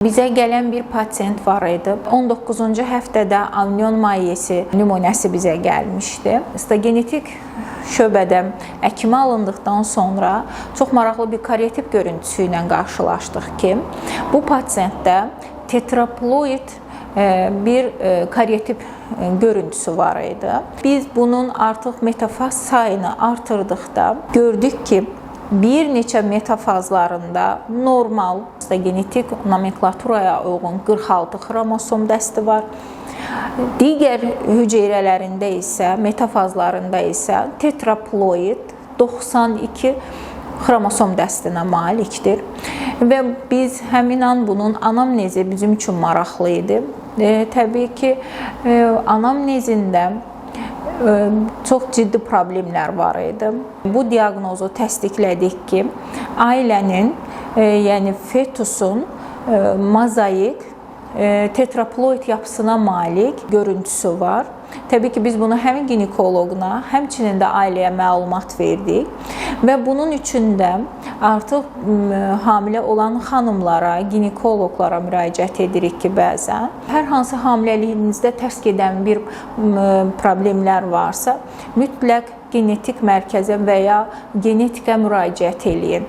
Bizə gələn bir pasiyent var idi. 19-cu həftədə amnion mayeesi nümunəsi bizə gəlmişdi. Histogenetik şöbədə əkimə alındıqdan sonra çox maraqlı bir karyotip görüntüsü ilə qarşılaşdıq ki, bu pasiyentdə tetraploid bir karyotip görüntüsü var idi. Biz bunun artıq metafaz sayını artırdıqda gördük ki, bir neçə metafazlarında normal genetik nomenklaturaya uyğun 46 xromosom dəsti var. Digər hüceyrələrində isə, metafazlarında isə tetraploid 92 xromosom dəstinə malikdir. Və biz həmin an bunun anamnezi bizim üçün maraqlı idi. Təbii ki, anamnezində çox ciddi problemlər var idi. Bu diaqnozu təsdiqlədik ki, ailənin, yəni fetusun mozaik tetraploid yapısına malik görüntüsü var. Təbii ki, biz bunu həm ginekoloquna, həmçinin də ailəyə məlumat verdik və bunun üçün də artıq hamilə olan xanımlara, ginekoloqlara müraciət edirik ki, bəzən hər hansı hamiləliyinizdə tərs gedən bir problemlər varsa, mütləq genetik mərkəzə və ya genetikə müraciət eləyin.